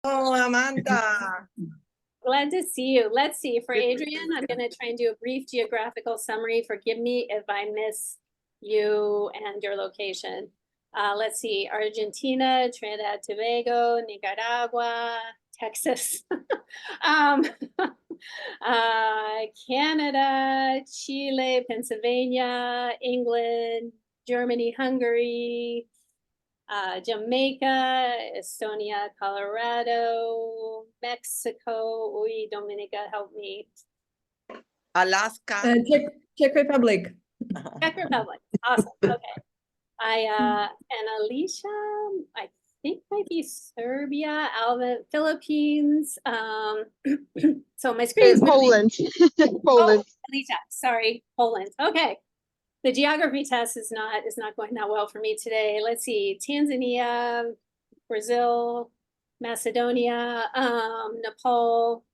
Oh, Amanda. Glad to see you. Let's see. For Adrian, I'm going to try and do a brief geographical summary. Forgive me if I miss you and your location. Let's see. Argentina, Trinidad, Tobago, Nicaragua, Texas, Canada, Chile, Pennsylvania, England, Germany, Hungary, Jamaica, Estonia, Colorado, Mexico, Dominica, help me. Alaska. Czech Republic. Czech Republic, awesome, okay. And Alicia, I think might be Serbia, Alvin, Philippines. So my screen is Poland. Poland. Oh, Alicia, sorry, Poland, okay. The geography test is not going that well for me today. Let's see, Tanzania, Brazil, Macedonia, Nepal,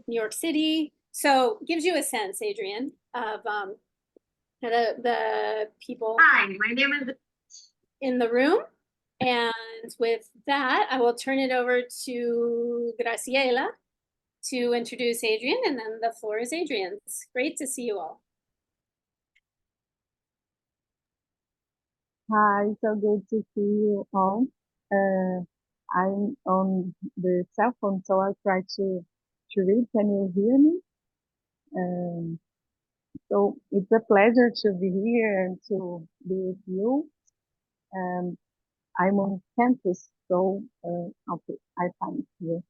New York City. So gives you a sense, Adrian, of the people. Hi, my name is in the room. And with that, I will turn it over to Graciela to introduce Adrian, and then the floor is Adrian's. Great to see you all. Hi, so good to see you all. I'm on the cell phone, so I'll try to read. Can you hear me? So it's a pleasure to be here and to be with you. I'm on campus, so okay, I find it here.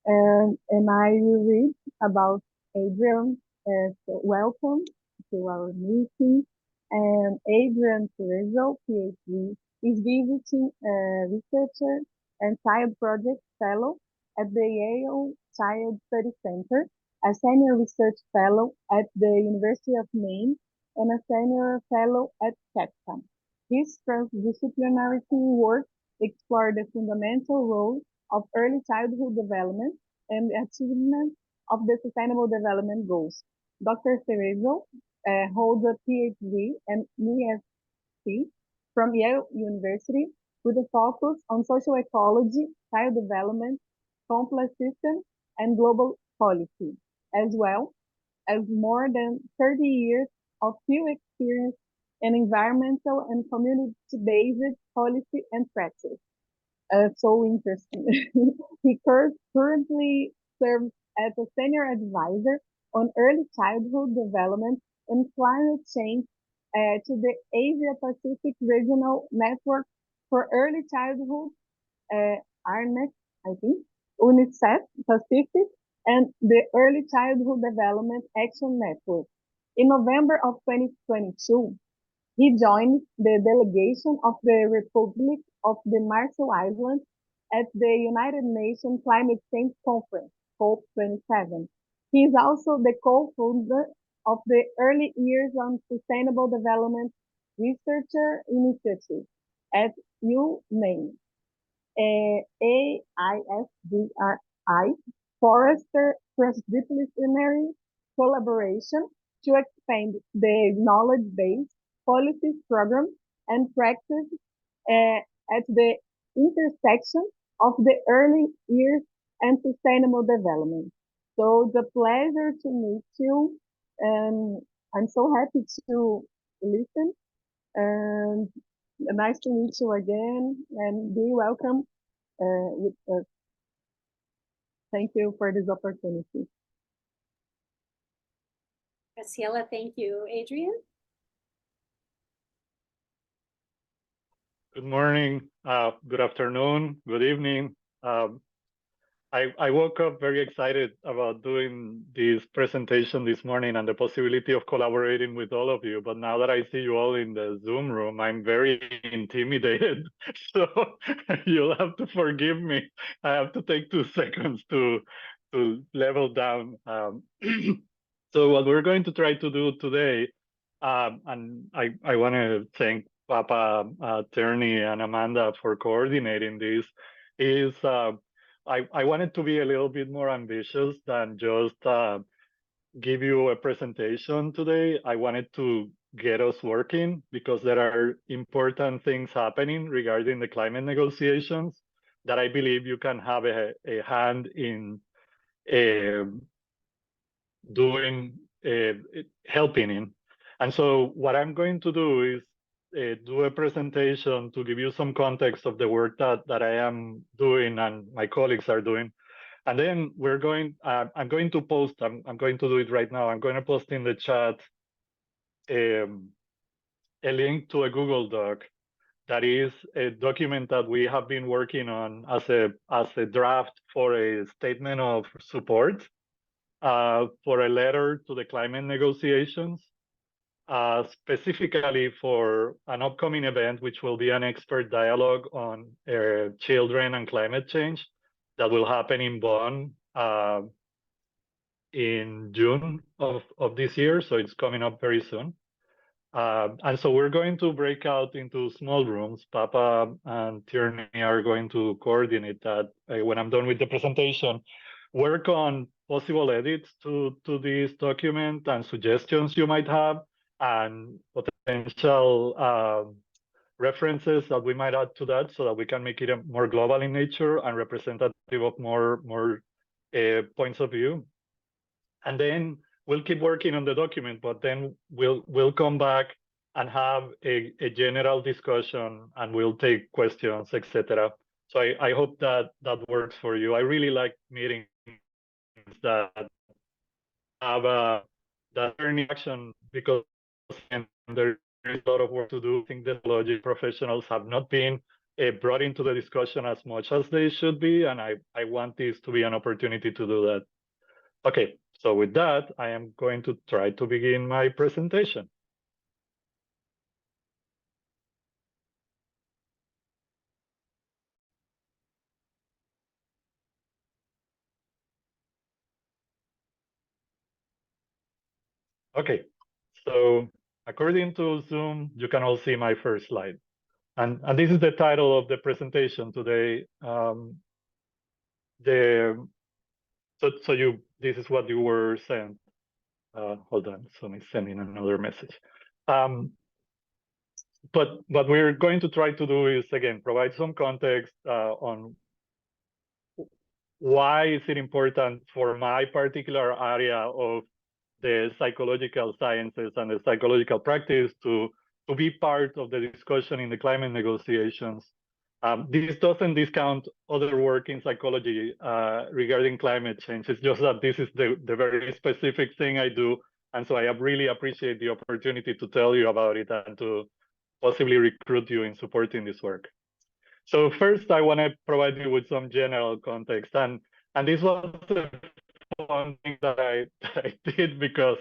And I will read about Adrian. So welcome to our meeting. And Adrián Cerezo, PhD, is visiting researcher and child project fellow at the Yale Child Study Center, a senior research fellow at the University of Maine, and a senior fellow at Capcom. His transdisciplinary work explored the fundamental role of early childhood development and the achievement of the Sustainable Development Goals. Dr. Cerezo holds a PhD and ESC from Yale University with a focus on social ecology, child development, complex systems, and global policy, as well as more than 30 years of field experience in environmental and community-based policy and practice. So interesting. He currently serves as a senior advisor on early childhood development and climate change to the Asia Pacific Regional Network for Early Childhood, ARNEC, I think, UNICEF Pacific, and the Early Childhood Development Action Network. In November of 2022, he joined the delegation of the Republic of the Marshall Islands at the United Nations Climate Change Conference, COP27. He is also the co-founder of the Early Years on Sustainable Development Researcher Initiative at UMaine, AISDRI, Forester Transdisciplinary Collaboration to expand the knowledge base, policies, programs, and practice at the intersection of the early years and sustainable development. So it's a pleasure to meet you, and I'm so happy to listen, and nice to meet you again, and be welcome with us. Thank you for this opportunity. Graciela, thank you. Adrian? Good morning, good afternoon, good evening. I woke up very excited about doing this presentation this morning and the possibility of collaborating with all of you. But now that I see you all in the Zoom room, I'm very intimidated. So you'll have to forgive me. I have to take 2 seconds to level down. So what we're going to try to do today, and I want to thank Papa, Terni, and Amanda for coordinating this, is I wanted to be a little bit more ambitious than just give you a presentation today. I wanted to get us working because there are important things happening regarding the climate negotiations that I believe you can have a hand in helping in. And so what I'm going to do is do a presentation to give you some context of the work that I am doing and my colleagues are doing. And then I'm going to post, I'm going to do it right now. I'm going to post in the chat a link to a Google Doc that is a document that we have been working on as a draft for a statement of support for a letter to the climate negotiations, specifically for an upcoming event, which will be an expert dialogue on children and climate change that will happen in Bonn in June of this year. So it's coming up very soon. And so we're going to break out into small rooms. Papa and Tierney are going to coordinate that when I'm done with the presentation. Work on possible edits to this document and suggestions you might have, and potential references that we might add to that so that we can make it more global in nature and representative of more points of view. And then we'll keep working on the document, but then we'll come back and have a general discussion, and we'll take questions, etc. So I hope that works for you. I really like meetings that have that learning action, because there is a lot of work to do. I think the psychology professionals have not been brought into the discussion as much as they should be, and I want this to be an opportunity to do that. Okay, so with that, I am going to try to begin my presentation. Okay, so according to Zoom, you can all see my first slide. And this is the title of the presentation today. This is what you were sent. Hold on, someone's sending another message. But what we're going to try to do is, again, provide some context on why is it important for my particular area of the psychological sciences and the psychological practice to be part of the discussion in the climate negotiations. This doesn't discount other work in psychology regarding climate change. It's just that this is the very specific thing I do. And so I really appreciate the opportunity to tell you about it and to possibly recruit you in supporting this work. So first, I want to provide you with some general context. And this was the fun thing that I did, because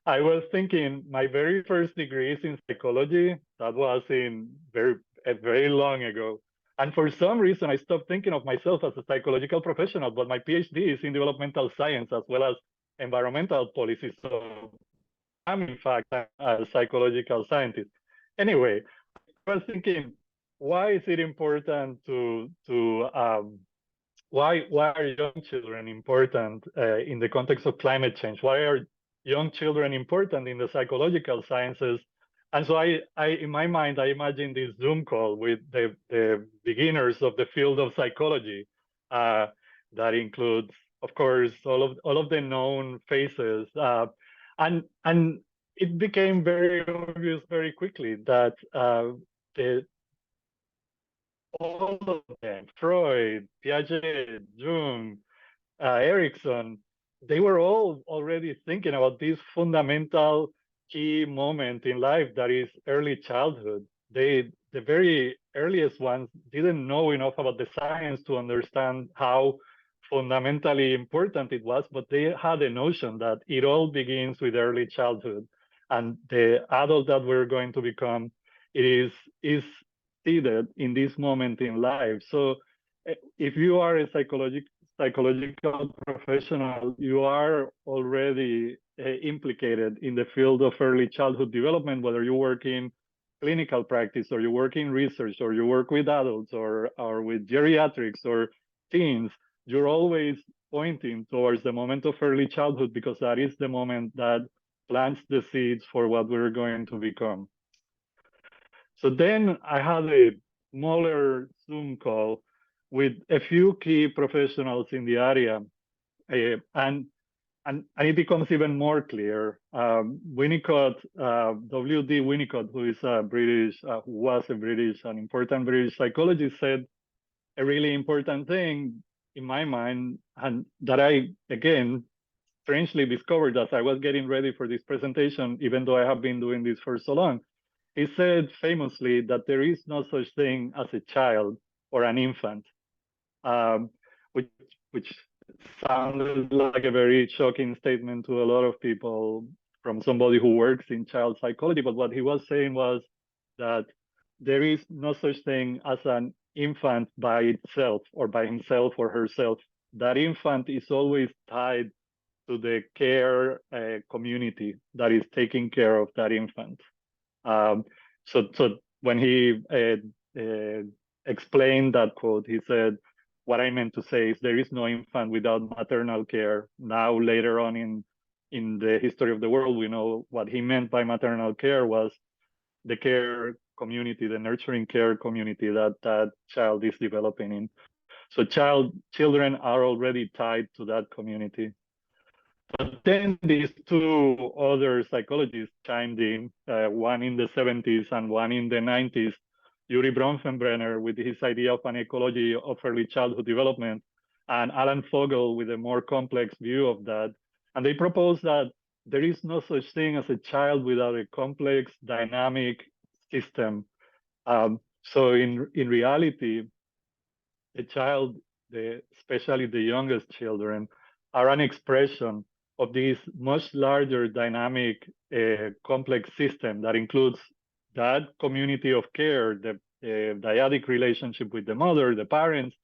I was thinking my very first degree is in psychology. That was very long ago. And for some reason, I stopped thinking of myself as a psychological professional, but my PhD is in developmental science as well as environmental policy. So I'm in fact a psychological scientist. Anyway, I was thinking, why is it important why are young children important in the context of climate change? Why are young children important in the psychological sciences? And so I in my mind, I imagine this Zoom call with the beginners of the field of psychology. That includes, of course, all of the known faces. And it became very obvious very quickly that all of them, Freud, Piaget, Jung, Erickson, they were all already thinking about this fundamental key moment in life that is early childhood. The very earliest ones didn't know enough about the science to understand how fundamentally important it was, but they had a notion that it all begins with early childhood. And the adult that we're going to become, it is seated in this moment in life. So if you are a psychological professional, you are already implicated in the field of early childhood development, whether you work in clinical practice or you work in research or you work with adults or with geriatrics or teens. You're always pointing towards the moment of early childhood, because that is the moment that plants the seeds for what we're going to become. So then I had a smaller Zoom call with a few key professionals in the area, and it becomes even more clear. Winnicott, W.D. Winnicott, who is a British, who was a British, an important British psychologist, said a really important thing in my mind, and that I, again, strangely discovered as I was getting ready for this presentation, even though I have been doing this for so long. He said famously that there is no such thing as a child or an infant, which sounded like a very shocking statement to a lot of people from somebody who works in child psychology. But what he was saying was that there is no such thing as an infant by itself or by himself or herself. That infant is always tied to the care community that is taking care of that infant. So when he explained that quote, he said, what I meant to say is there is no infant without maternal care. Now, later on in the history of the world, we know what he meant by maternal care was the care community, the nurturing care community that that child is developing in. So children are already tied to that community. But then these two other psychologists chimed in, one in the 70s and one in the 90s, Yuri Bronfenbrenner with his idea of an ecology of early childhood development, and Alan Fogel with a more complex view of that. And they proposed that there is no such thing as a child without a complex, dynamic system. So in reality, the child, especially the youngest children, are an expression of this much larger dynamic complex system that includes that community of care, the dyadic relationship with the mother, the parents,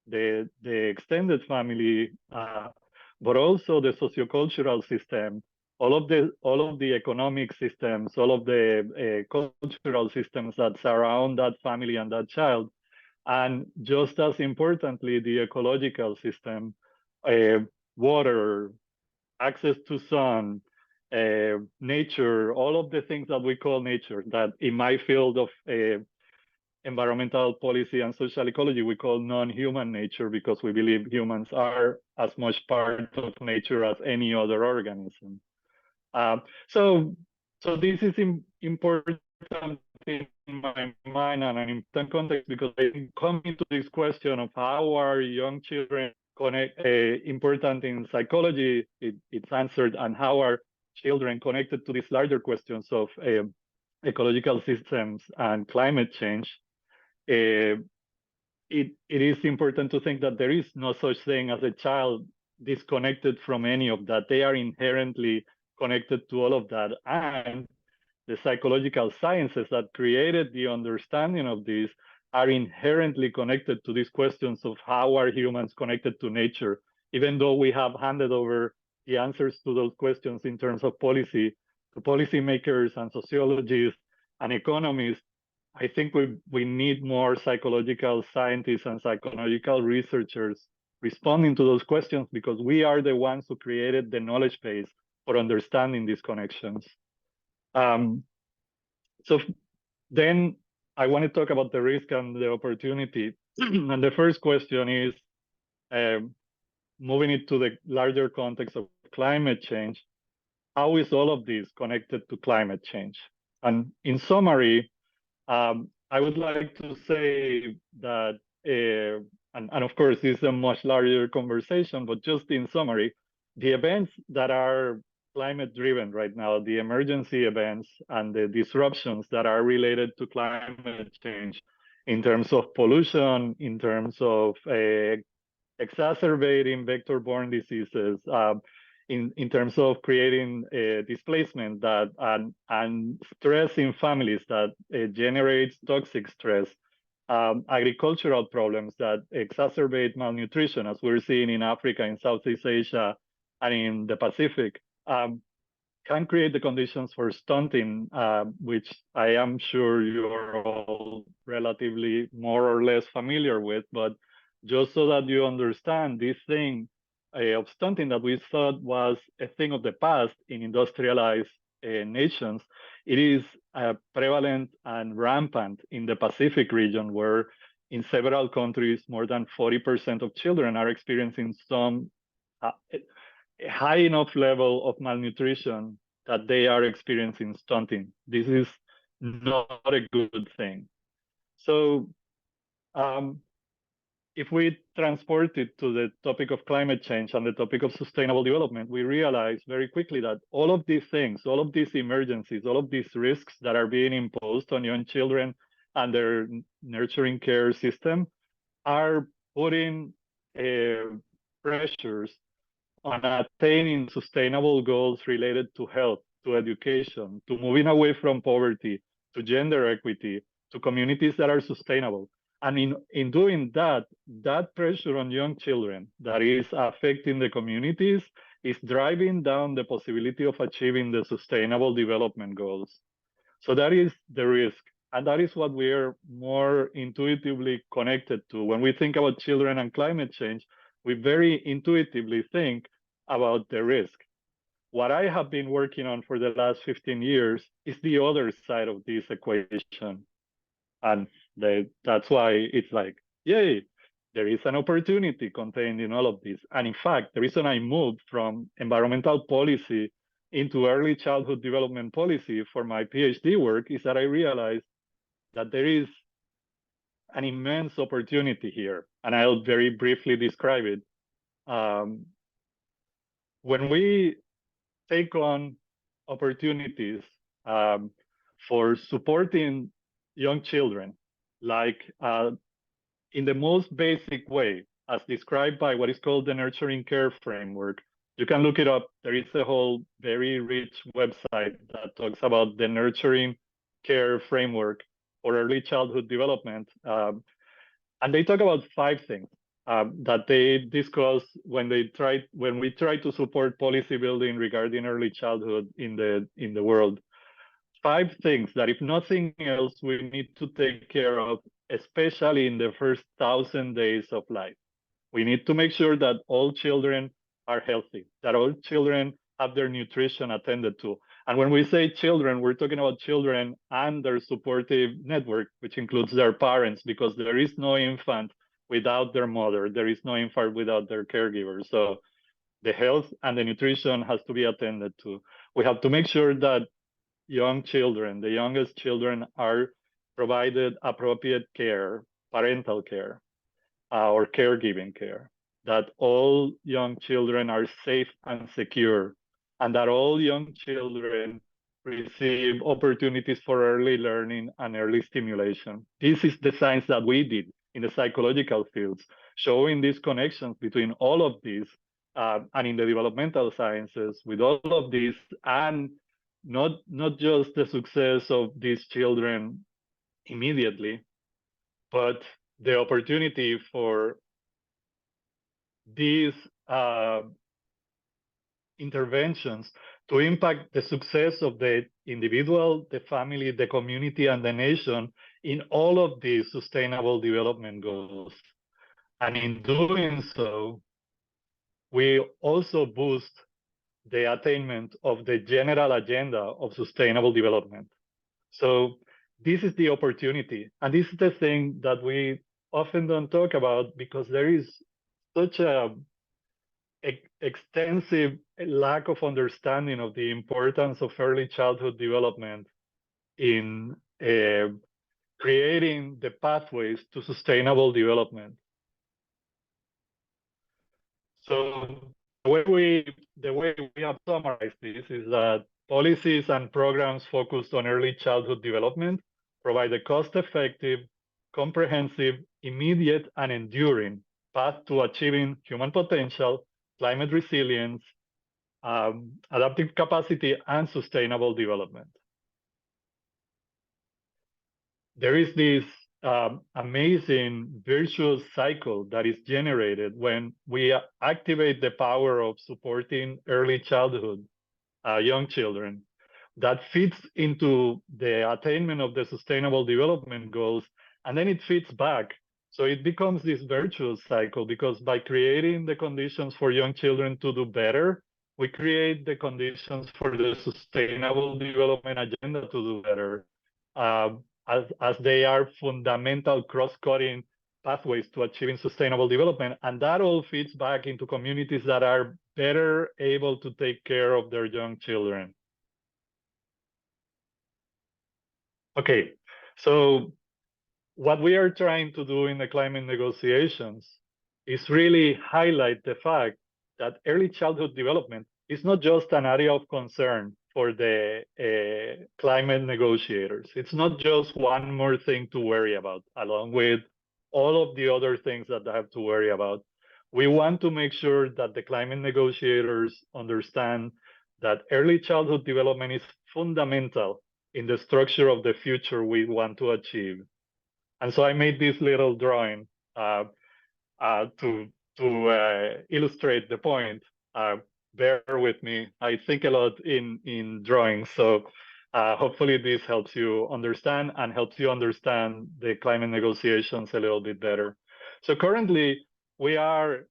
the extended family, but also the sociocultural system, all of the economic systems, all of the cultural systems that surround that family and that child. And just as importantly, the ecological system, water, access to sun, nature, all of the things that we call nature, that in my field of environmental policy and social ecology, we call non-human nature, because we believe humans are as much part of nature as any other organism. So this is important in my mind and an important context, because I come into this question of how are young children important in psychology, it's answered, and how are children connected to these larger questions of ecological systems and climate change. It is important to think that there is no such thing as a child disconnected from any of that. They are inherently connected to all of that. And the psychological sciences that created the understanding of this are inherently connected to these questions of how are humans connected to nature, even though we have handed over the answers to those questions in terms of policy to policymakers and sociologists and economists. I think we need more psychological scientists and psychological researchers responding to those questions, because we are the ones who created the knowledge base for understanding these connections. So then I want to talk about the risk and the opportunity. And the first question is, moving it to the larger context of climate change, how is all of this connected to climate change? And in summary, I would like to say that, and of course, this is a much larger conversation, but just in summary, the events that are climate driven right now, the emergency events and the disruptions that are related to climate change in terms of pollution, in terms of exacerbating vector-borne diseases, in terms of creating displacement that and stress in families that generates toxic stress, agricultural problems that exacerbate malnutrition, as we're seeing in Africa, in Southeast Asia, and in the Pacific, can create the conditions for stunting, which I am sure you're all relatively more or less familiar with. But just so that you understand, this thing of stunting that we thought was a thing of the past in industrialized nations, it is prevalent and rampant in the Pacific region, where in several countries, more than 40% of children are experiencing some a high enough level of malnutrition that they are experiencing stunting. This is not a good thing. So if we transport it to the topic of climate change and the topic of sustainable development, we realize very quickly that all of these things, all of these emergencies, all of these risks that are being imposed on young children and their nurturing care system are putting pressures on attaining sustainable goals related to health, to education, to moving away from poverty, to gender equity, to communities that are sustainable. And in doing that, that pressure on young children that is affecting the communities is driving down the possibility of achieving the sustainable development goals. So that is the risk. And that is what we are more intuitively connected to. When we think about children and climate change, we very intuitively think about the risk. What I have been working on for the last 15 years is the other side of this equation. And that's why it's like, yay, there is an opportunity contained in all of this. And in fact, the reason I moved from environmental policy into early childhood development policy for my PhD work is that I realized that there is an immense opportunity here. And I'll very briefly describe it. When we take on opportunities for supporting young children, like in the most basic way, as described by what is called the nurturing care framework. You can look it up. There is a whole very rich website that talks about the nurturing care framework for early childhood development. And they talk about 5 things that they discuss when we try to support policy building regarding early childhood in the world. 5 things that, if nothing else, we need to take care of, especially in the first 1,000 days of life. We need to make sure that all children are healthy, that all children have their nutrition attended to. And when we say children, we're talking about children and their supportive network, which includes their parents, because there is no infant without their mother. There is no infant without their caregiver. So the health and the nutrition has to be attended to. We have to make sure that young children, the youngest children, are provided appropriate care, parental care, or caregiving care, that all young children are safe and secure, and that all young children receive opportunities for early learning and early stimulation. This is the science that we did in the psychological fields, showing these connections between all of these, and in the developmental sciences with all of these, and not just the success of these children immediately, but the opportunity for these interventions to impact the success of the individual, the family, the community, and the nation in all of these sustainable development goals. And in doing so, we also boost the attainment of the general agenda of sustainable development. So this is the opportunity. And this is the thing that we often don't talk about, because there is such a extensive lack of understanding of the importance of early childhood development in creating the pathways to sustainable development. So the way we have summarized this is that policies and programs focused on early childhood development provide a cost-effective, comprehensive, immediate, and enduring path to achieving human potential, climate resilience, adaptive capacity, and sustainable development. There is this amazing virtuous cycle that is generated when we activate the power of supporting early childhood, young children, that fits into the attainment of the sustainable development goals, and then it fits back. So it becomes this virtuous cycle, because by creating the conditions for young children to do better, we create the conditions for the sustainable development agenda to do better, as they are fundamental cross-cutting pathways to achieving sustainable development. And that all feeds back into communities that are better able to take care of their young children. Okay, so what we are trying to do in the climate negotiations is really highlight the fact that early childhood development is not just an area of concern for the climate negotiators. It's not just one more thing to worry about, along with all of the other things that they have to worry about. We want to make sure that the climate negotiators understand that early childhood development is fundamental in the structure of the future we want to achieve. And so I made this little drawing to illustrate the point. Bear with me. I think a lot in drawing, so hopefully this helps you understand and helps you understand the climate negotiations a little bit better. So currently, we are,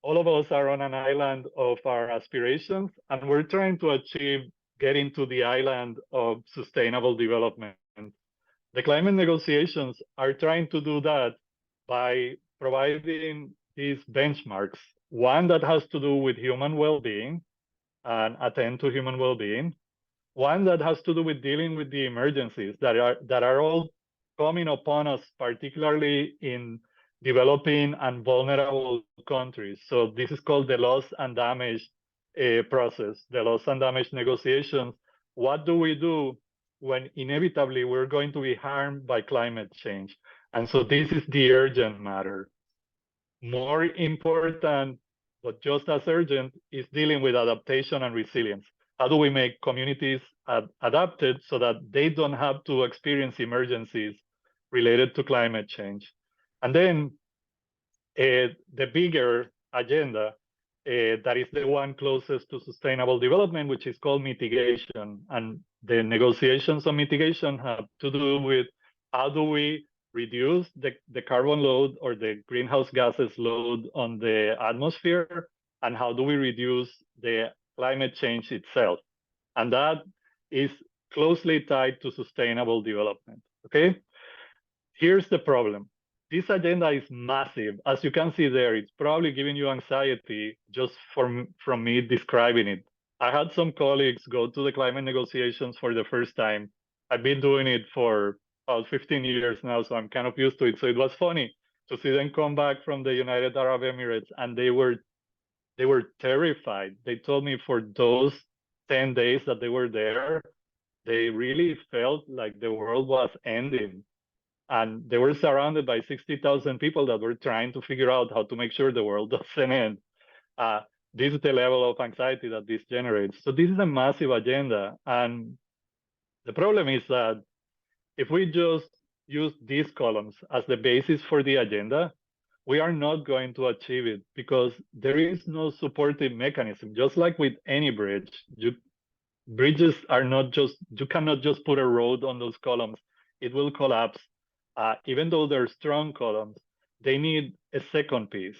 all of us are on an island of our aspirations, and we're trying to achieve getting to the island of sustainable development. The climate negotiations are trying to do that by providing these benchmarks, one that has to do with human well-being and attend to human well-being, one that has to do with dealing with the emergencies that are all coming upon us, particularly in developing and vulnerable countries. So this is called the loss and damage process, the loss and damage negotiations. What do we do when inevitably we're going to be harmed by climate change? And so this is the urgent matter. More important, but just as urgent, is dealing with adaptation and resilience. How do we make communities adapted so that they don't have to experience emergencies related to climate change? And then the bigger agenda, that is the one closest to sustainable development, which is called mitigation. And the negotiations on mitigation have to do with how do we reduce the carbon load or the greenhouse gases load on the atmosphere, and how do we reduce the climate change itself. And that is closely tied to sustainable development, okay? Here's the problem. This agenda is massive. As you can see there, it's probably giving you anxiety just from me describing it. I had some colleagues go to the climate negotiations for the first time. I've been doing it for about 15 years now, so I'm kind of used to it. So it was funny to see them come back from the United Arab Emirates, and they were terrified. They told me for those 10 days that they were there, they really felt like the world was ending. And they were surrounded by 60,000 people that were trying to figure out how to make sure the world doesn't end. This is the level of anxiety that this generates. So this is a massive agenda. And the problem is that if we just use these columns as the basis for the agenda, we are not going to achieve it because there is no supportive mechanism. Just like with any bridge, bridges are not just, you cannot just put a road on those columns. It will collapse. Even though they're strong columns, they need a second piece.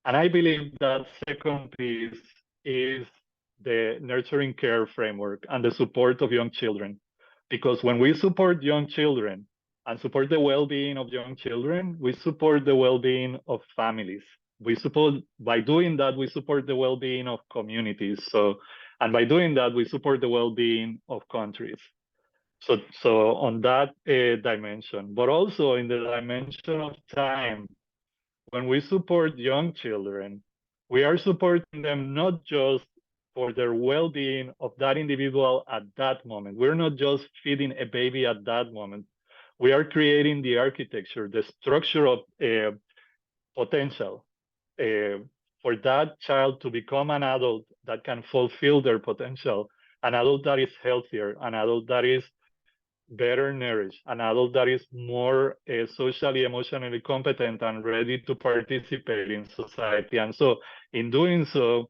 And I believe that second piece is the nurturing care framework and the support of young children. Because when we support young children and support the well-being of young children, we support the well-being of families. By doing that, we support the well-being of communities. And by doing that, we support the well-being of countries. So on that dimension, but also in the dimension of time, when we support young children, we are supporting them not just for their well-being of that individual at that moment. We're not just feeding a baby at that moment. We are creating the architecture, the structure of potential for that child to become an adult that can fulfill their potential, an adult that is healthier, an adult that is better nourished, an adult that is more socially, emotionally competent and ready to participate in society. And so in doing so,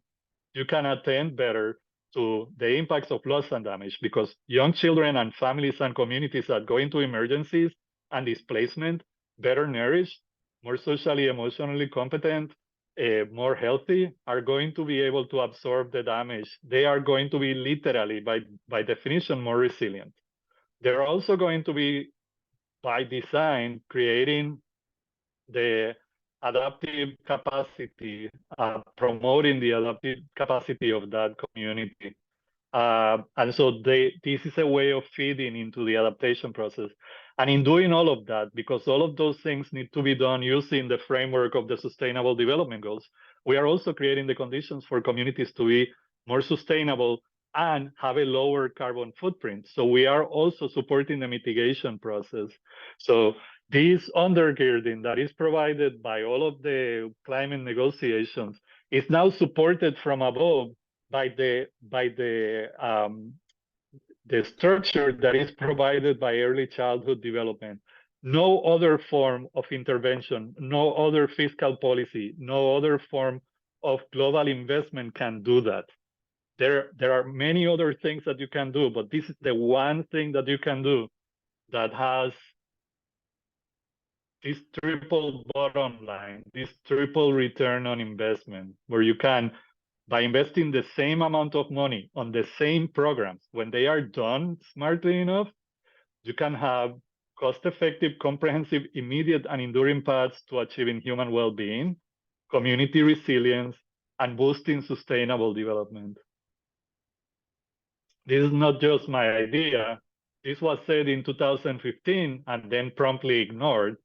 you can attend better to the impacts of loss and damage, because young children and families and communities that go into emergencies and displacement, better nourished, more socially, emotionally competent, more healthy, are going to be able to absorb the damage. They are going to be literally, by definition, more resilient. They're also going to be by design, creating the adaptive capacity, promoting the adaptive capacity of that community. And so this is a way of feeding into the adaptation process. And in doing all of that, because all of those things need to be done using the framework of the Sustainable Development Goals, we are also creating the conditions for communities to be more sustainable and have a lower carbon footprint. So we are also supporting the mitigation process. So this undergirding that is provided by all of the climate negotiations is now supported from above by the structure that is provided by early childhood development. No other form of intervention, no other fiscal policy, no other form of global investment can do that. There are many other things that you can do, but this is the one thing that you can do that has this triple bottom line, this triple return on investment, where you can, by investing the same amount of money on the same programs, when they are done smartly enough, you can have cost-effective, comprehensive, immediate, and enduring paths to achieving human well-being, community resilience, and boosting sustainable development. This is not just my idea. This was said in 2015 and then promptly ignored.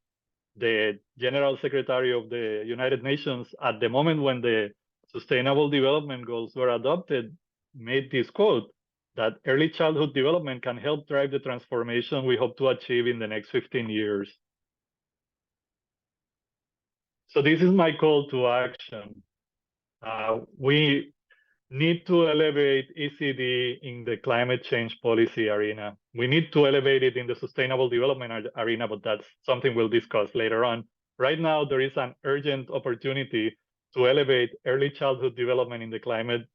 The General Secretary of the United Nations, at the moment when the Sustainable Development Goals were adopted, made this quote that early childhood development can help drive the transformation we hope to achieve in the next 15 years. So this is my call to action. We need to elevate ECD in the climate change policy arena. We need to elevate it in the sustainable development arena, but that's something we'll discuss later on. Right now, there is an urgent opportunity to elevate early childhood development in the climate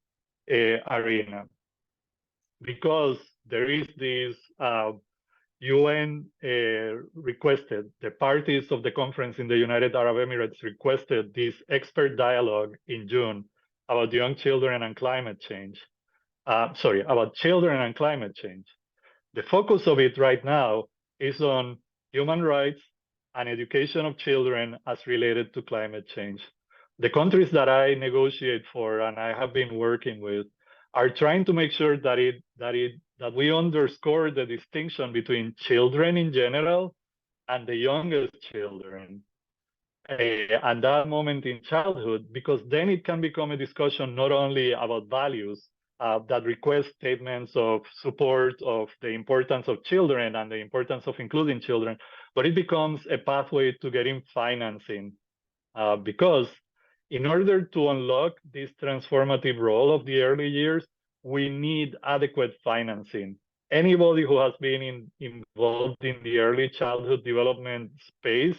arena, because there is this UN requested, the parties of the conference in the United Arab Emirates requested this expert dialogue in June about young children and climate change. About children and climate change. The focus of it right now is on human rights and education of children as related to climate change. The countries that I negotiate for and I have been working with are trying to make sure that we underscore the distinction between children in general and the youngest children. And that moment in childhood, because then it can become a discussion not only about values that request statements of support of the importance of children and the importance of including children, but it becomes a pathway to getting financing. Because in order to unlock this transformative role of the early years, we need adequate financing. Anybody who has been involved in the early childhood development space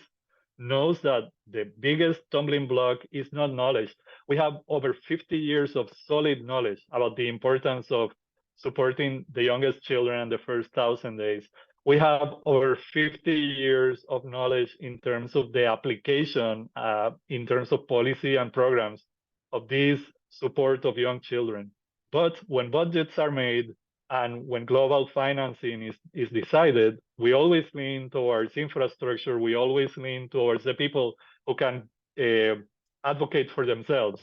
knows that the biggest stumbling block is not knowledge. We have over 50 years of solid knowledge about the importance of supporting the youngest children in the first 1,000 days. We have over 50 years of knowledge in terms of the application, in terms of policy and programs of this support of young children. But when budgets are made and when global financing is decided, we always lean towards infrastructure. We always lean towards the people who can advocate for themselves.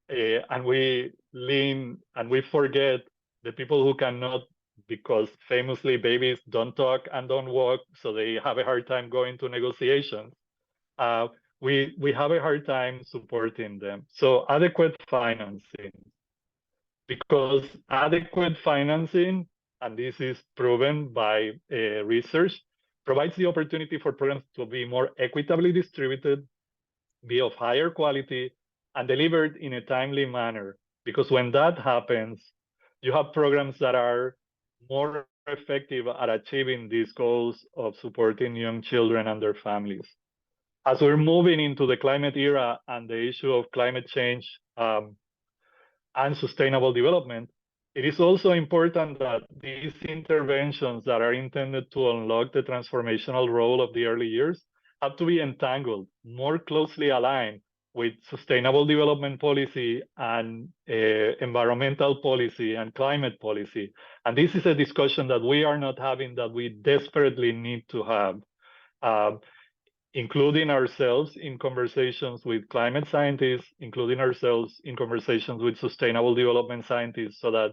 And we lean and we forget the people who cannot, because famously babies don't talk and don't walk, so they have a hard time going to negotiations. We have a hard time supporting them. So adequate financing. Because adequate financing, and this is proven by research, provides the opportunity for programs to be more equitably distributed, be of higher quality, and delivered in a timely manner. Because when that happens, you have programs that are more effective at achieving these goals of supporting young children and their families. As we're moving into the climate era and the issue of climate change and sustainable development, it is also important that these interventions that are intended to unlock the transformational role of the early years have to be entangled, more closely aligned with sustainable development policy and environmental policy and climate policy. And this is a discussion that we are not having that we desperately need to have. including ourselves in conversations with climate scientists, including ourselves in conversations with sustainable development scientists, so that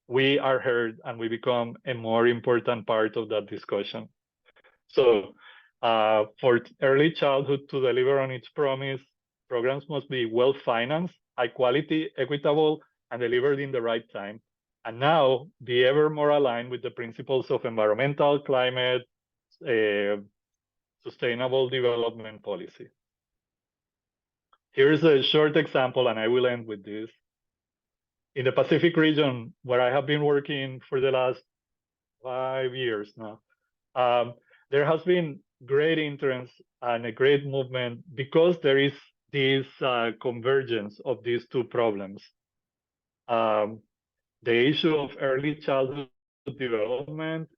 we are heard and we become a more important part of that discussion. So for early childhood to deliver on its promise, programs must be well-financed, high quality, equitable, and delivered in the right time. And now be ever more aligned with the principles of environmental, climate, sustainable development policy. Here's a short example, and I will end with this. In the Pacific region, where I have been working for the last 5 years now, there has been great interest and a great movement because there is this convergence of these two problems. The issue of early childhood development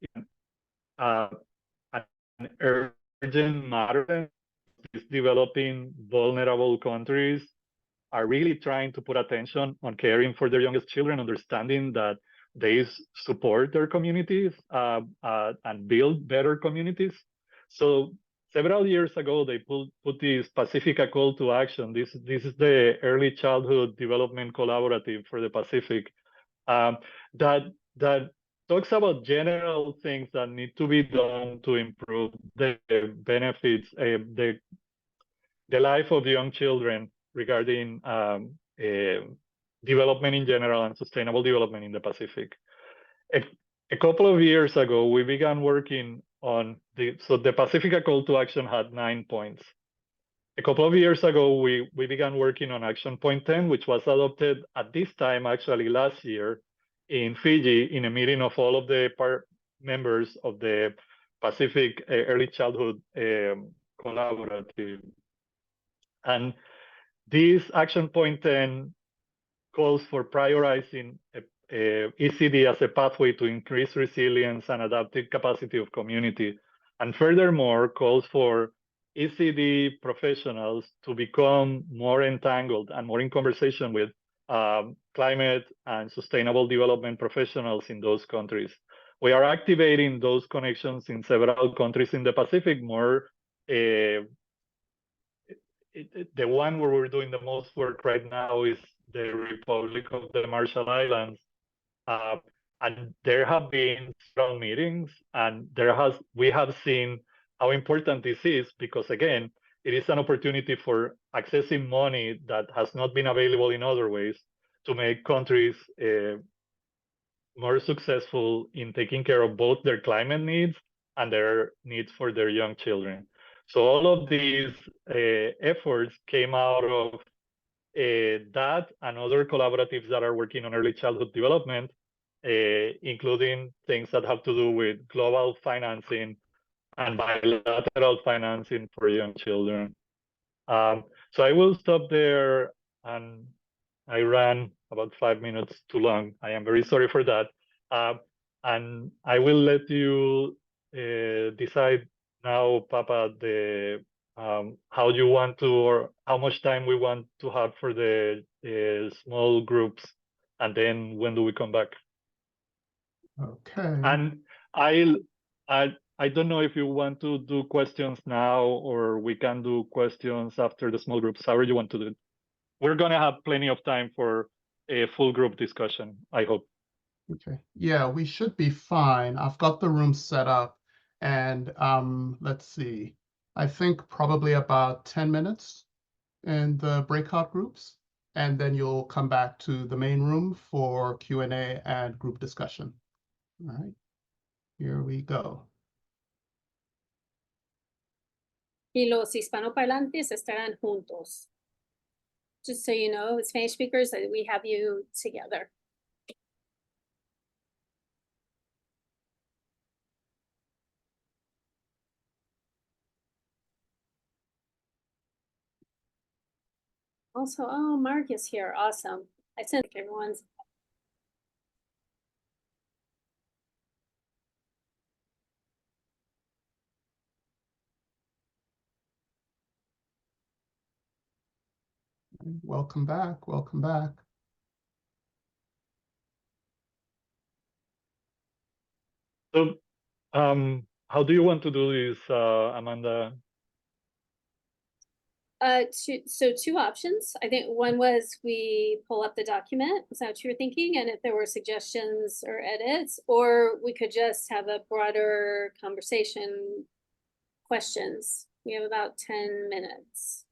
an urgent matter. These developing vulnerable countries are really trying to put attention on caring for their youngest children, understanding that they support their communities and build better communities. So several years ago, they put this Pacifica call to action. This is the Early Childhood Development Collaborative for the Pacific that talks about general things that need to be done to improve the benefits, the life of young children regarding development in general and sustainable development in the Pacific. A couple of years ago, we began working on so the Pacifica call to action had 9 points. A couple of years ago, we began working on action point 10, which was adopted at this time, actually last year, in Fiji, in a meeting of all of the members of the Pacific Early Childhood Collaborative. And this action point 10 calls for prioritizing ECD as a pathway to increase resilience and adaptive capacity of community. And furthermore, calls for ECD professionals to become more entangled and more in conversation with climate and sustainable development professionals in those countries. We are activating those connections in several countries in the Pacific. The one where we're doing the most work right now is the Republic of the Marshall Islands. And there have been several meetings, and we have seen how important this is, because again, it is an opportunity for accessing money that has not been available in other ways to make countries more successful in taking care of both their climate needs and their needs for their young children. So all of these efforts came out of that and other collaboratives that are working on early childhood development, including things that have to do with global financing and bilateral financing for young children. So I will stop there, and I ran about 5 minutes too long. I am very sorry for that. And I will let you decide now, Papa, how you want to, or how much time we want to have for the small groups, and then when do we come back? Okay. And I don't know if you want to do questions now, or we can do questions after the small groups, however you want to do it. We're going to have plenty of time for a full group discussion, I hope. Okay. Yeah, we should be fine. I've got the room set up, and let's see. I think probably about 10 minutes in the breakout groups, and then you'll come back to the main room for Q&A and group discussion. All right, here we go. Y los hispanoparlantes estarán juntos. Just so you know, Spanish speakers, that we have you together. Also, oh, Mark is here. Awesome. I sent everyone's. Welcome back. Welcome back. So How do you want to do this, Amanda? So two options. I think one was we pull up the document. Is that what you were thinking? And if there were suggestions or edits, or we could just have a broader conversation, questions. We have about 10 minutes.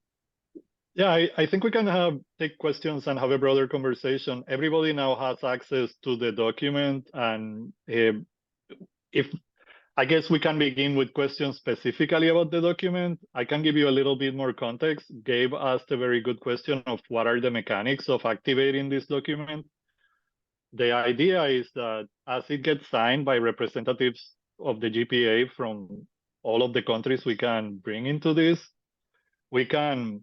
Yeah, I think we can take questions and have a broader conversation. Everybody now has access to the document, and if I guess we can begin with questions specifically about the document. I can give you a little bit more context. Gabe asked a very good question of what are the mechanics of activating this document. The idea is that as it gets signed by representatives of the GPA from all of the countries we can bring into this, we can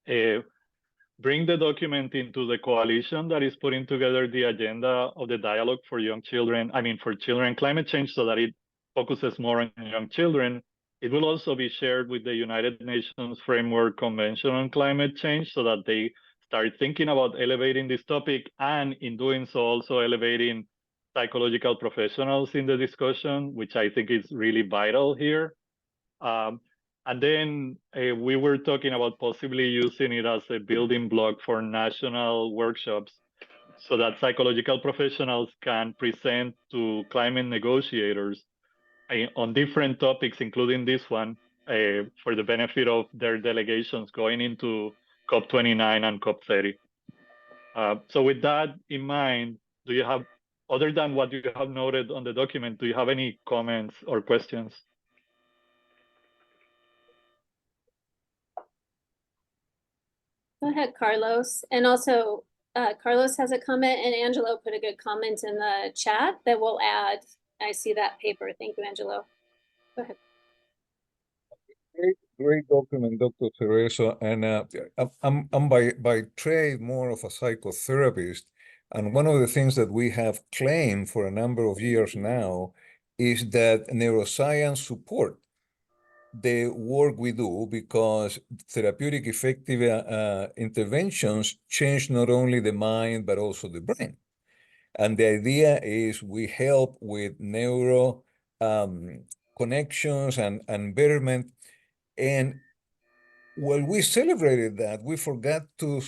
bring the document into the coalition that is putting together the agenda of the dialogue for young children, for children and climate change, so that it focuses more on young children. It will also be shared with the United Nations Framework Convention on Climate Change, so that they start thinking about elevating this topic, and in doing so also elevating psychological professionals in the discussion, which I think is really vital here. And then we were talking about possibly using it as a building block for national workshops, so that psychological professionals can present to climate negotiators on different topics, including this one, for the benefit of their delegations going into COP29 and COP30. So with that in mind, do you have, other than what you have noted on the document, do you have any comments or questions? Go ahead, Carlos. And also, Carlos has a comment, and Angelo put a good comment in the chat that we'll add. I see that paper. Thank you, Angelo. Go ahead. Great document, Dr. Cerezo. And I'm by trade more of a psychotherapist. And one of the things that we have claimed for a number of years now is that neuroscience support the work we do, because therapeutic effective interventions change not only the mind, but also the brain. And the idea is we help with neuro connections and betterment. And while we celebrated that, we forgot to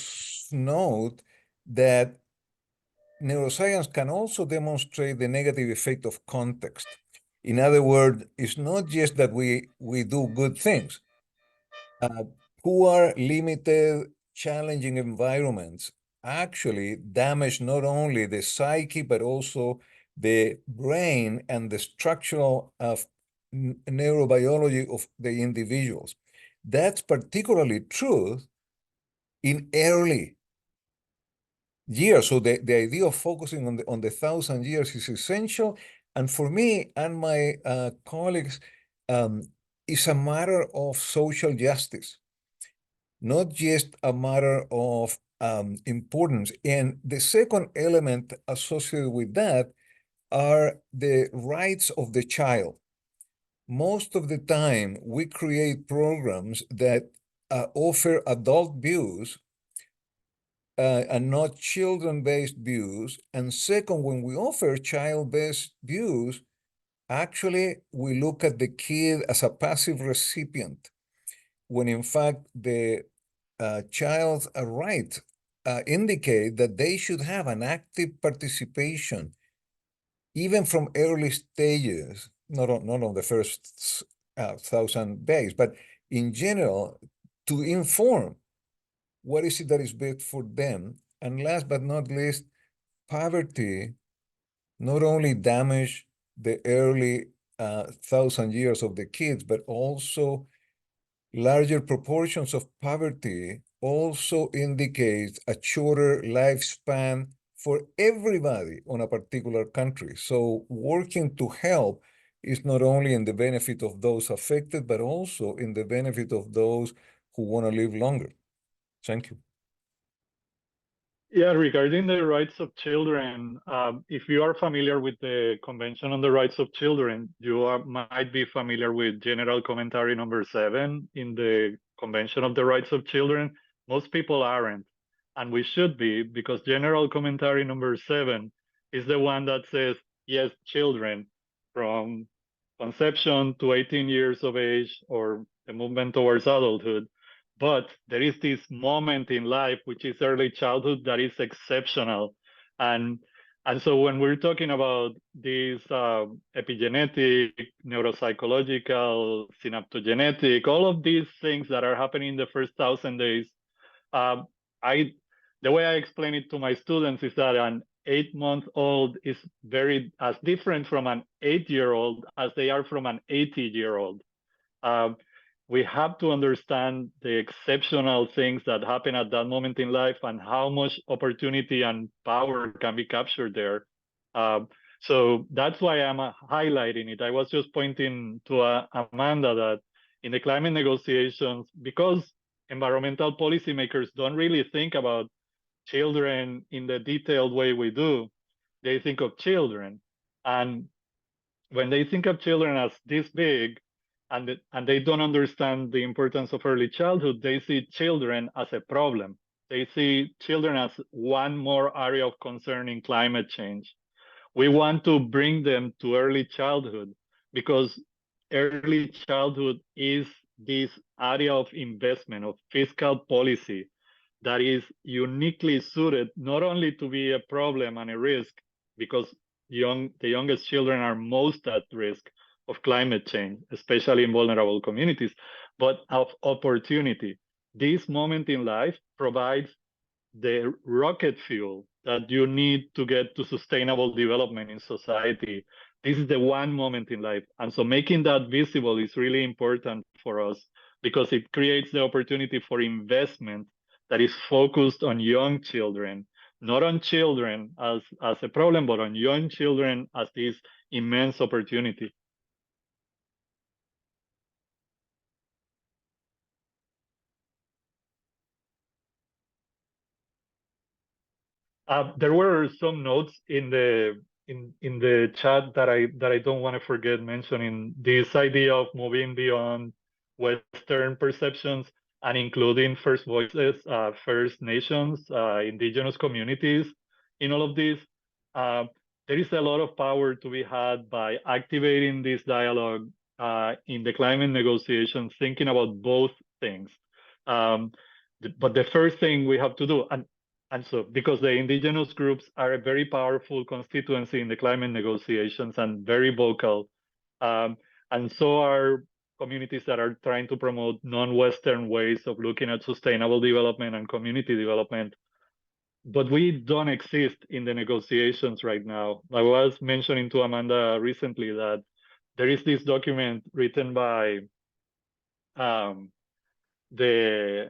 note that neuroscience can also demonstrate the negative effect of context. In other words, it's not just that we do good things. Poor, limited, challenging environments actually damage not only the psyche, but also the brain and the structural neurobiology of the individuals. That's particularly true in early years. So the idea of focusing on the 1,000 years is essential. And for me and my colleagues, it's a matter of social justice, not just a matter of importance. And the second element associated with that are the rights of the child. Most of the time, we create programs that offer adult views and not children-based views. And second, when we offer child-based views, actually, we look at the kid as a passive recipient, when in fact the child's rights indicate that they should have an active participation, even from early stages, not on the first 1,000 days, but in general, to inform what is it that is best for them. And last but not least, poverty not only damage the early 1,000 years of the kids, but also larger proportions of poverty also indicate a shorter lifespan for everybody on a particular country. So working to help is not only in the benefit of those affected, but also in the benefit of those who want to live longer. Thank you. Yeah, regarding the rights of children, if you are familiar with the Convention on the Rights of Children, you might be familiar with General Commentary number 7 in the Convention of the Rights of Children. Most people aren't, and we should be, because General Commentary number 7 is the one that says, yes, children, from conception to 18 years of age, or the movement towards adulthood. But there is this moment in life, which is early childhood, that is exceptional. And so when we're talking about these epigenetic, neuropsychological, synaptogenetic, all of these things that are happening in the first 1,000 days, the way I explain it to my students is that an 8-month-old is very as different from an 8-year-old as they are from an 80-year-old. We have to understand the exceptional things that happen at that moment in life and how much opportunity and power can be captured there. So that's why I'm highlighting it. I was just pointing to Amanda that in the climate negotiations, because environmental policymakers don't really think about children in the detailed way we do, they think of children. And when they think of children as this big, and they don't understand the importance of early childhood, they see children as a problem. They see children as one more area of concern in climate change. We want to bring them to early childhood because early childhood is this area of investment, of fiscal policy that is uniquely suited not only to be a problem and a risk, because the youngest children are most at risk of climate change, especially in vulnerable communities, but of opportunity. This moment in life provides the rocket fuel that you need to get to sustainable development in society. This is the one moment in life. And so making that visible is really important for us because it creates the opportunity for investment that is focused on young children, not on children as a problem, but on young children as this immense opportunity. There were some notes in the chat that I don't want to forget mentioning. This idea of moving beyond Western perceptions and including First Voices, First Nations, indigenous communities in all of this. There is a lot of power to be had by activating this dialogue in the climate negotiations, thinking about both things. But the first thing we have to do, and so, because the indigenous groups are a very powerful constituency in the climate negotiations and very vocal, and so are communities that are trying to promote non-Western ways of looking at sustainable development and community development. But we don't exist in the negotiations right now. I was mentioning to Amanda recently that there is this document written by the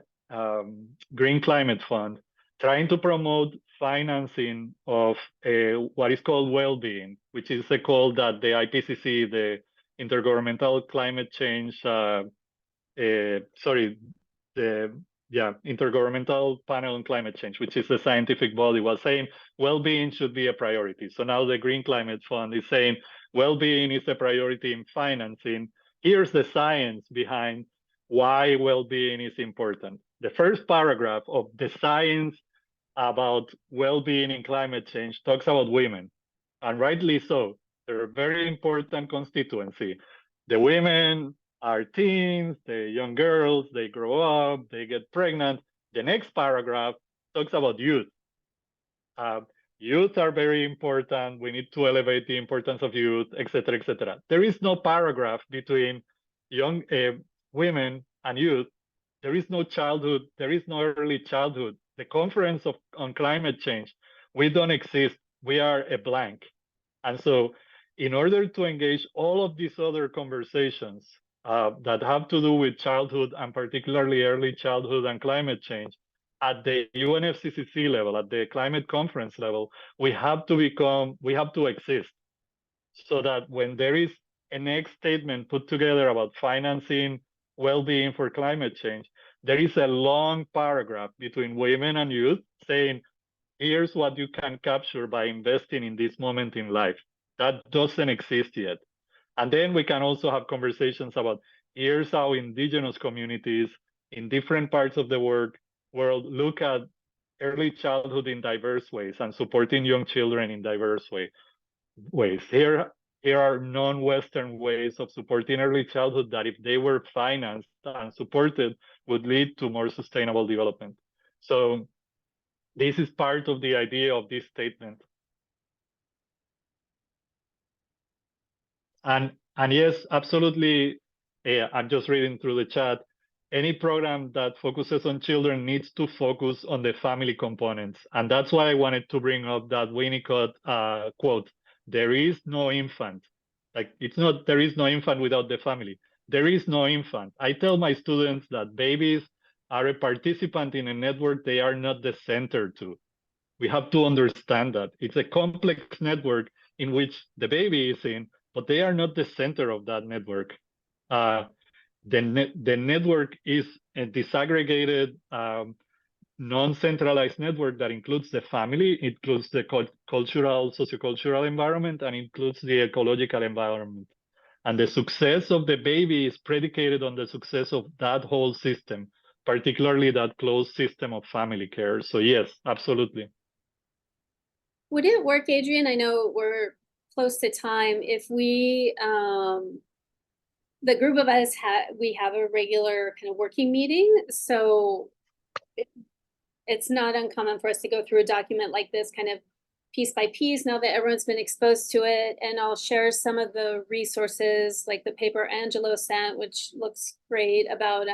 Green Climate Fund, trying to promote financing of what is called well-being, which is a call that the IPCC, the Intergovernmental Climate Change, Intergovernmental Panel on Climate Change, which is the scientific body, was saying well-being should be a priority. So now the Green Climate Fund is saying well-being is a priority in financing. Here's the science behind why well-being is important. The first paragraph of the science about well-being in climate change talks about women, and rightly so. They're a very important constituency. The women are teens, the young girls, they grow up, they get pregnant. The next paragraph talks about youth. Youth are very important. We need to elevate the importance of youth, etc., etc. There is no paragraph between young women and youth. There is no childhood. There is no early childhood. The Conference on Climate Change, we don't exist. We are a blank. And so in order to engage all of these other conversations that have to do with childhood and particularly early childhood and climate change, at the UNFCCC level, at the climate conference level, we have to exist so that when there is a next statement put together about financing well-being for climate change, there is a long paragraph between women and youth saying, here's what you can capture by investing in this moment in life. That doesn't exist yet. And then we can also have conversations about, here's how indigenous communities in different parts of the world look at early childhood in diverse ways and supporting young children in diverse ways. Here here are non-Western ways of supporting early childhood that, if they were financed and supported, would lead to more sustainable development. So this is part of the idea of this statement. And yes, absolutely, I'm just reading through the chat. Any program that focuses on children needs to focus on the family components. And that's why I wanted to bring up that Winnicott quote. There is no infant. Like, it's not, there is no infant without the family. There is no infant. I tell my students that babies are a participant in a network they are not the center to. We have to understand that. It's a complex network in which the baby is in, but they are not the center of that network. The network is a disaggregated, non-centralized network that includes the family, includes the cultural, sociocultural environment, and includes the ecological environment. And the success of the baby is predicated on the success of that whole system, particularly that closed system of family care. So yes, absolutely. Would it work, Adrian? I know we're close to time. If we, the group of us, we have a regular kind of working meeting. So it's not uncommon for us to go through a document like this kind of piece by piece now that everyone's been exposed to it. And I'll share some of the resources, like the paper Angelo sent, which looks great, about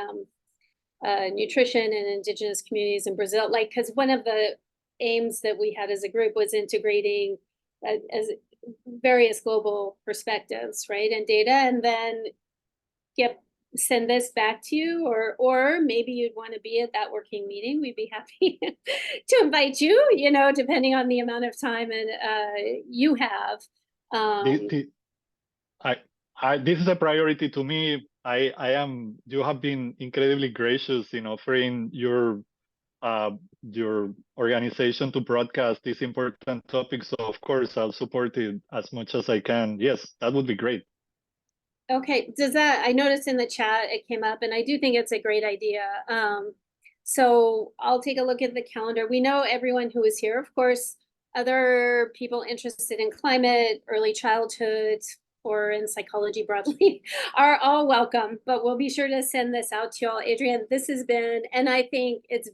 nutrition in indigenous communities in Brazil. Like, because one of the aims that we had as a group was integrating as various global perspectives, right, and data, and then send this back to you, or maybe you'd want to be at that working meeting. We'd be happy to invite you, you know, depending on the amount of time and you have. This is a priority to me. You have been incredibly gracious in offering your organization to broadcast these important topics. So of course, I'll support it as much as I can. Yes, that would be great. Okay, I noticed in the chat it came up, and I do think it's a great idea. So I'll take a look at the calendar. We know everyone who is here, of course. Other people interested in climate, early childhood, or in psychology broadly are all welcome, but we'll be sure to send this out to y'all. Adrian, this has been, and I think it's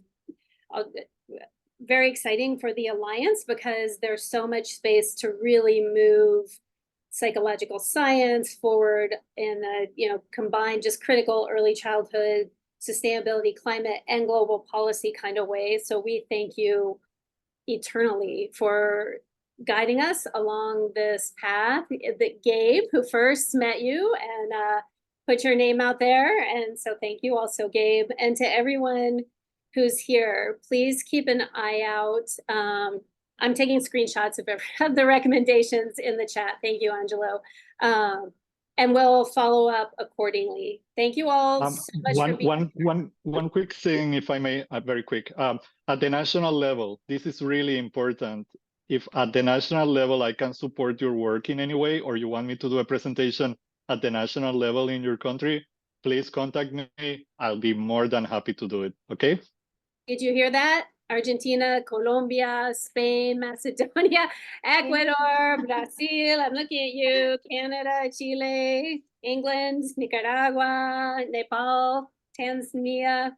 very exciting for the Alliance, because there's so much space to really move psychological science forward in a, you know, combined just critical early childhood, sustainability, climate, and global policy kind of way. So we thank you eternally for guiding us along this path. That Gabe, who first met you and put your name out there, and so thank you also, Gabe. And to everyone who's here, please keep an eye out. I'm taking screenshots of the recommendations in the chat. Thank you, Angelo. And we'll follow up accordingly. Thank you all so much for being here. One quick thing, if I may, very quick. At the national level, this is really important. If at the national level I can support your work in any way, or you want me to do a presentation at the national level in your country, please contact me. I'll be more than happy to do it, okay? Did you hear that? Argentina, Colombia, Spain, Macedonia, Ecuador, Brazil, I'm looking at you, Canada, Chile, England, Nicaragua, Nepal, Tanzania.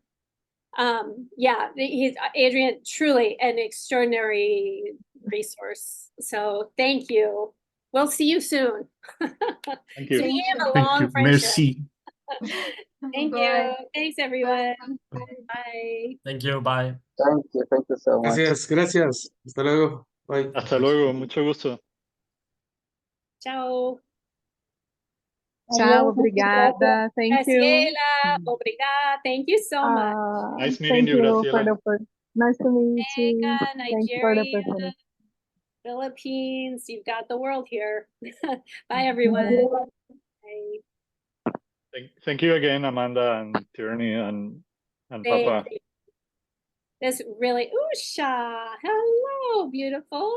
Yeah, he's Adrian, truly an extraordinary resource. So thank you. We'll see you soon. Thank you. So we have a long friendship. Merci. Thank you. Thanks, everyone. Bye. Thank you. Bye. Thank you so much. Gracias, gracias. Hasta luego. Bye. Hasta luego, mucho gusto. Ciao. Ciao, obrigada. Thank you. Graciela, obrigada. Thank you so much. Nice meeting Thank you, you for Graciela. nice to meet you. Jamaica, Thank you for the Nigeria, opportunity. Philippines. You've got the world here. Bye, everyone. Bye. Thank you again, Amanda and Tierney and Thank Papa. you. This really, Usha, hello, beautiful.